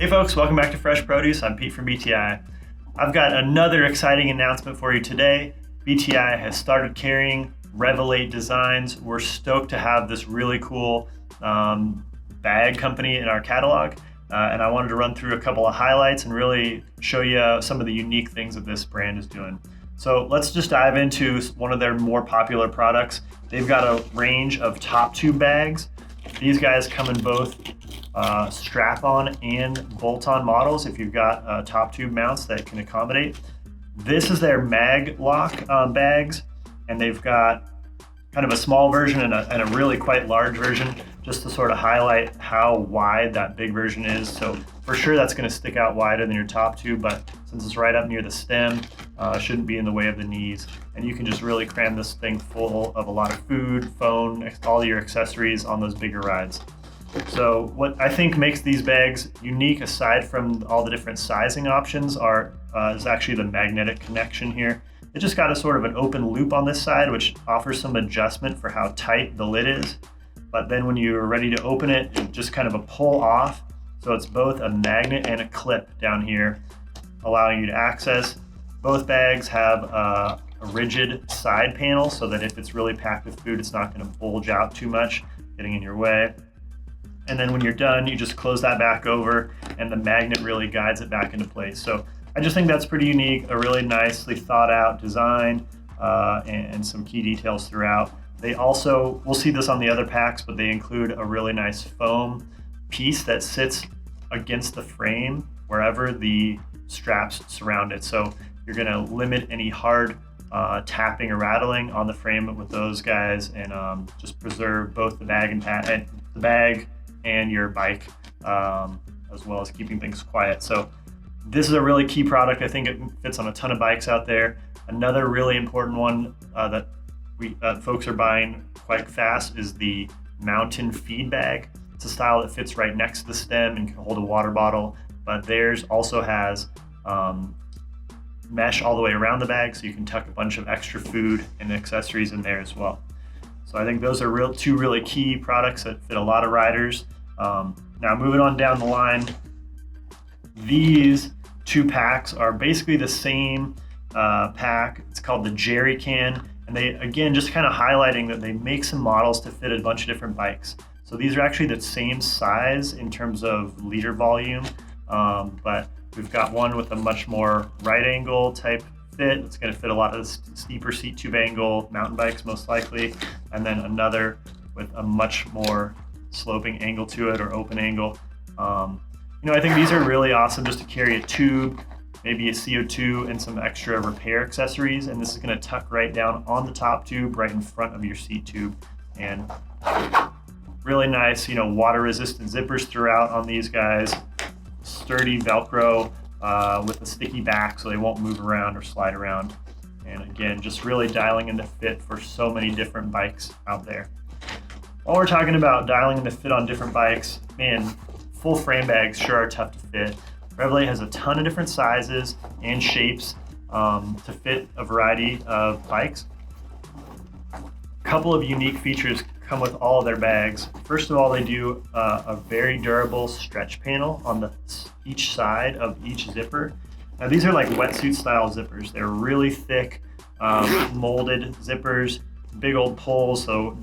Hey folks, welcome back to Fresh Produce. I'm Pete from BTI. I've got another exciting announcement for you today. BTI has started carrying Revelate Designs. We're stoked to have this really cool bag company in our catalog. And I wanted to run through a couple of highlights and really show you some of the unique things that this brand is doing. So let's just dive into one of their more popular products. They've got a range of top tube bags. These guys come in both strap-on and bolt-on models if you've got top tube mounts that can accommodate. This is their mag lock bags, and they've got kind of a small version and a really quite large version, just to sort of highlight how wide that big version is. So for sure that's going to stick out wider than your top tube, but since it's right up near the stem, shouldn't be in the way of the knees. And you can just really cram this thing full of a lot of food, phone, all your accessories on those bigger rides. So what I think makes these bags unique, aside from all the different sizing options, is actually the magnetic connection here. It just got a sort of an open loop on this side, which offers some adjustment for how tight the lid is. But then when you're ready to open it, it's just kind of a pull off. So it's both a magnet and a clip down here, allowing you to access. Both bags have a rigid side panel so that if it's really packed with food, it's not going to bulge out too much, getting in your way. And then when you're done, you just close that back over and the magnet really guides it back into place. So I just think that's pretty unique, a really nicely thought out design and some key details throughout. They also, we'll see this on the other packs, but they include a really nice foam piece that sits against the frame wherever the straps surround it. So you're gonna limit any hard tapping or rattling on the frame with those guys, and just preserve both the bag and your bike, as well as keeping things quiet. So this is a really key product. I think it fits on a ton of bikes out there. Another really important one that folks are buying quite fast is the mountain feed bag. It's a style that fits right next to the stem and can hold a water bottle, but theirs also has mesh all the way around the bag, so you can tuck a bunch of extra food and accessories in there as well. So I think those are two really key products that fit a lot of riders. Now moving on down the line, these two packs are basically the same pack. It's called the Jerry Can, and they, again, just kind of highlighting that they make some models to fit a bunch of different bikes. So these are actually the same size in terms of liter volume, but we've got one with a much more right angle type fit. It's going to fit a lot of the steeper seat tube angle mountain bikes most likely, and then another with a much more sloping angle to it, or open angle. I think these are really awesome just to carry a tube, maybe a CO2, and some extra repair accessories. And this is going to tuck right down on the top tube, right in front of your seat tube. And really nice, water resistant zippers throughout on these guys. Sturdy Velcro with a sticky back so they won't move around or slide around. And again, just really dialing in the fit for so many different bikes out there. While we're talking about dialing in the fit on different bikes, man, full frame bags sure are tough to fit. Revelate has a ton of different sizes and shapes to fit a variety of bikes. A couple of unique features come with all of their bags. First of all, they do a very durable stretch panel on each side of each zipper. Now these are like wetsuit style zippers. They're really thick, molded zippers, big old pulls, so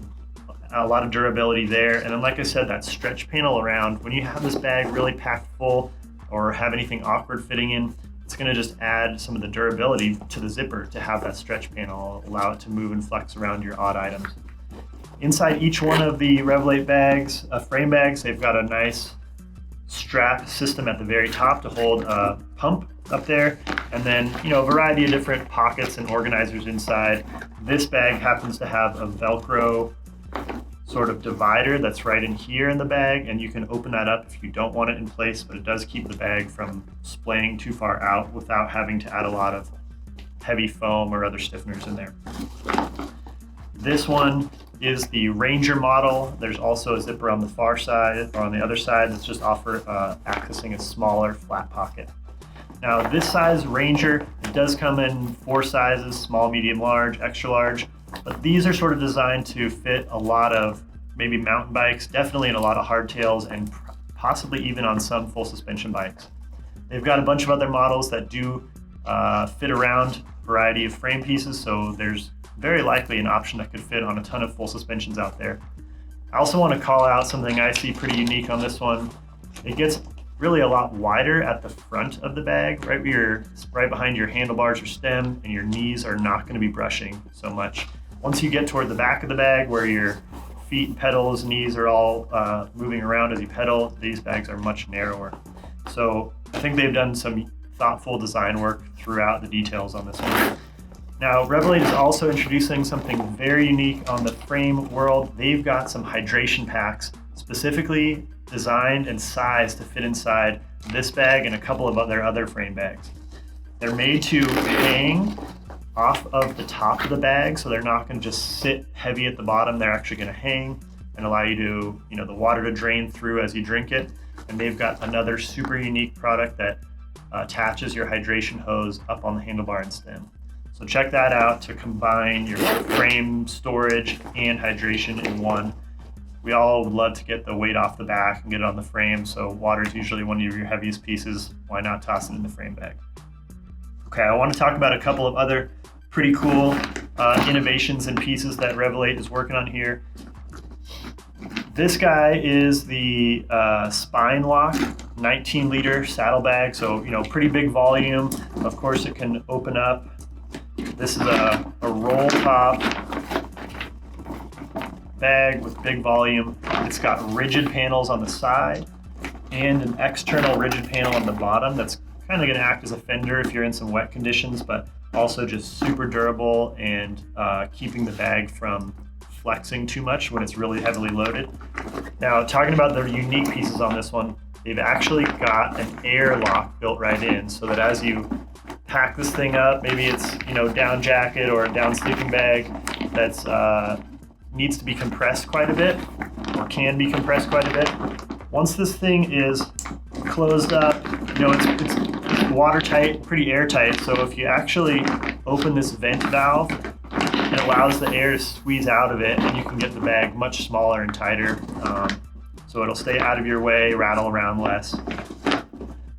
a lot of durability there. And then, like I said, that stretch panel around, when you have this bag really packed full or have anything awkward fitting in, it's going to just add some of the durability to the zipper to have that stretch panel, allow it to move and flex around your odd items. Inside each one of the Revelate bags, frame bags, they've got a nice strap system at the very top to hold a pump up there, and then a variety of different pockets and organizers inside. This bag happens to have a Velcro sort of divider that's right in here in the bag, and you can open that up if you don't want it in place, but it does keep the bag from splaying too far out without having to add a lot of heavy foam or other stiffeners in there. This one is the Ranger model. There's also a zipper on the far side, or on the other side, that's just accessing a smaller flat pocket. Now this size Ranger, it does come in 4 sizes: small, medium, large, extra large, but these are sort of designed to fit a lot of maybe mountain bikes, definitely in a lot of hardtails, and possibly even on some full suspension bikes. They've got a bunch of other models that do fit around a variety of frame pieces, so there's very likely an option that could fit on a ton of full suspensions out there. I also want to call out something I see pretty unique on this one. It gets really a lot wider at the front of the bag, right behind your handlebars or stem, and your knees are not going to be brushing so much. Once you get toward the back of the bag where your feet, pedals, knees are all moving around as you pedal, these bags are much narrower. So I think they've done some thoughtful design work throughout the details on this one. Now, Revelate is also introducing something very unique on the frame world. They've got some hydration packs specifically designed and sized to fit inside this bag and a couple of other frame bags. They're made to hang off of the top of the bag, so they're not going to just sit heavy at the bottom. They're actually going to hang and allow you to, the water to drain through as you drink it. And they've got another super unique product that attaches your hydration hose up on the handlebar and stem. So check that out to combine your frame storage and hydration in one. We all would love to get the weight off the back and get it on the frame, so water is usually one of your heaviest pieces. Why not toss it in the frame bag? Okay, I want to talk about a couple of other pretty cool innovations and pieces that Revelate is working on here. This guy is the Spine Lock 19-liter saddlebag, so pretty big volume. Of course, it can open up. This is a roll top bag with big volume. It's got rigid panels on the side and an external rigid panel on the bottom that's kind of going to act as a fender if you're in some wet conditions, but also just super durable and keeping the bag from flexing too much when it's really heavily loaded. Now, talking about the unique pieces on this one, they've actually got an air lock built right in, so that as you pack this thing up, maybe it's down jacket or a down sleeping bag that's needs to be compressed quite a bit, or can be compressed quite a bit. Once this thing is closed up, it's watertight, pretty airtight. So if you actually open this vent valve, it allows the air to squeeze out of it, and you can get the bag much smaller and tighter. So it'll stay out of your way, rattle around less.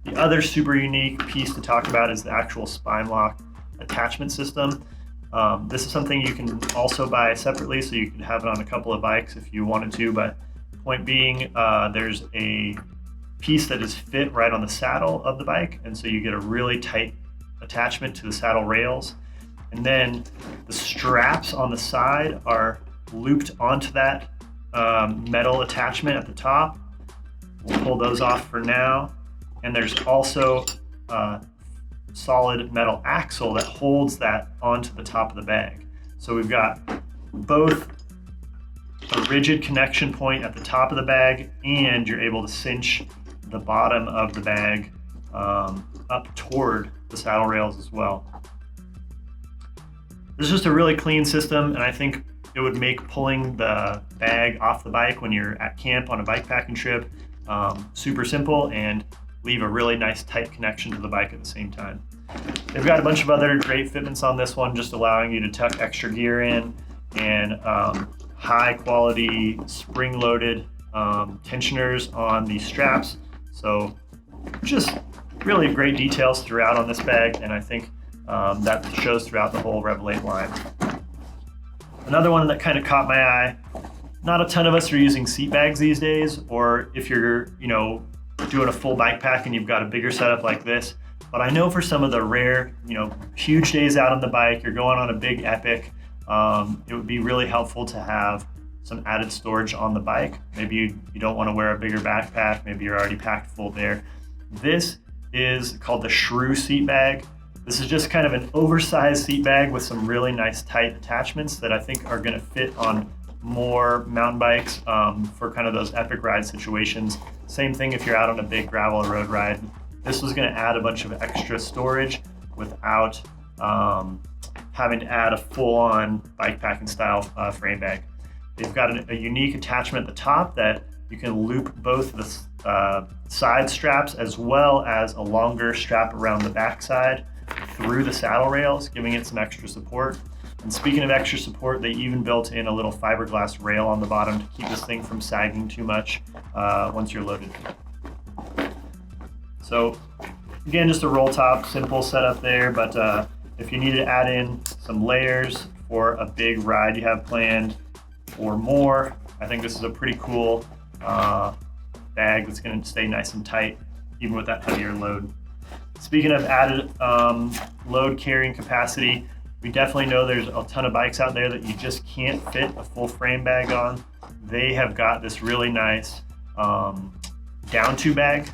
The other super unique piece to talk about is the actual Spine Lock attachment system. This is something you can also buy separately, so you can have it on a couple of bikes if you wanted to, but point being, there's a piece that is fit right on the saddle of the bike, and so you get a really tight attachment to the saddle rails. And then the straps on the side are looped onto that metal attachment at the top. We'll pull those off for now. And there's also a solid metal axle that holds that onto the top of the bag. So we've got both a rigid connection point at the top of the bag, and you're able to cinch the bottom of the bag up toward the saddle rails as well. This is just a really clean system, and I think it would make pulling the bag off the bike when you're at camp on a bike packing trip super simple and leave a really nice tight connection to the bike at the same time. They've got a bunch of other great fitments on this one, just allowing you to tuck extra gear in, and high quality spring loaded tensioners on the straps. So just really great details throughout on this bag, and I think that shows throughout the whole Revelate line. Another one that kind of caught my eye, not a ton of us are using seat bags these days, or if you're doing a full bike pack and you've got a bigger setup like this, but I know for some of the rare huge days out on the bike, you're going on a big epic, it would be really helpful to have some added storage on the bike. Maybe you don't want to wear a bigger backpack, maybe you're already packed full there. This is called the Shrew seat bag. This is just kind of an oversized seat bag with some really nice tight attachments that I think are going to fit on more mountain bikes for kind of those epic ride situations. Same thing if you're out on a big gravel road ride. This was going to add a bunch of extra storage without having to add a full-on bike packing style frame bag. They've got a unique attachment at the top that you can loop both the side straps as well as a longer strap around the backside through the saddle rails, giving it some extra support. And speaking of extra support, they even built in a little fiberglass rail on the bottom to keep this thing from sagging too much once you're loaded. So again, just a roll top, simple setup there, but if you need to add in some layers for a big ride you have planned or more, I think this is a pretty cool bag that's going to stay nice and tight even with that heavier load. Speaking of added load carrying capacity, we definitely know there's a ton of bikes out there that you just can't fit a full frame bag on. They have got this really nice down to bag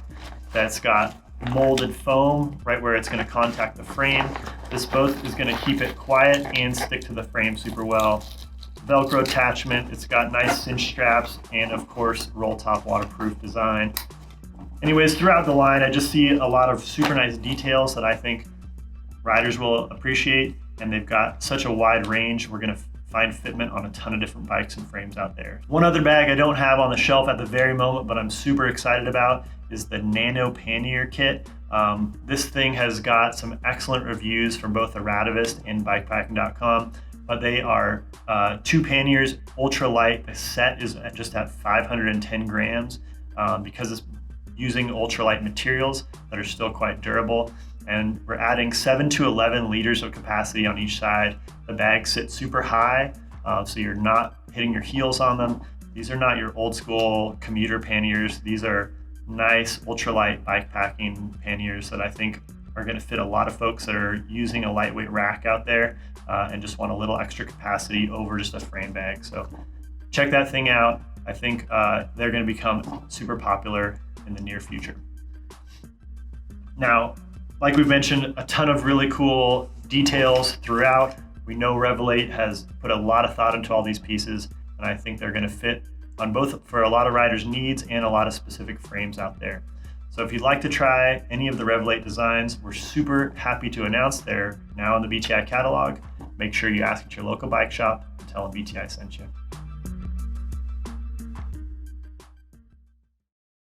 that's got molded foam right where it's going to contact the frame. This both is going to keep it quiet and stick to the frame super well. Velcro attachment, it's got nice cinch straps, and of course roll top waterproof design. Anyways, throughout the line I just see a lot of super nice details that I think riders will appreciate, and they've got such a wide range. We're going to find fitment on a ton of different bikes and frames out there. One other bag I don't have on the shelf at the very moment, but I'm super excited about, is the Nano Pannier Kit. This thing has got some excellent reviews from both the Radavist and bikepacking.com, but they are 2 panniers, ultra light. The set is just at 510 grams because it's using ultralight materials that are still quite durable. And we're adding 7 to 11 liters of capacity on each side. The bags sit super high, so you're not hitting your heels on them. These are not your old school commuter panniers. These are nice ultralight bike packing panniers that I think are going to fit a lot of folks that are using a lightweight rack out there and just want a little extra capacity over just a frame bag. So check that thing out. I think they're going to become super popular in the near future. Now, like we've mentioned, a ton of really cool details throughout. We know Revelate has put a lot of thought into all these pieces, and I think they're going to fit on both for a lot of riders' needs and a lot of specific frames out there. So if you'd like to try any of the Revelate designs, we're super happy to announce they're now in the BTI catalog. Make sure you ask at your local bike shop and tell them BTI sent you.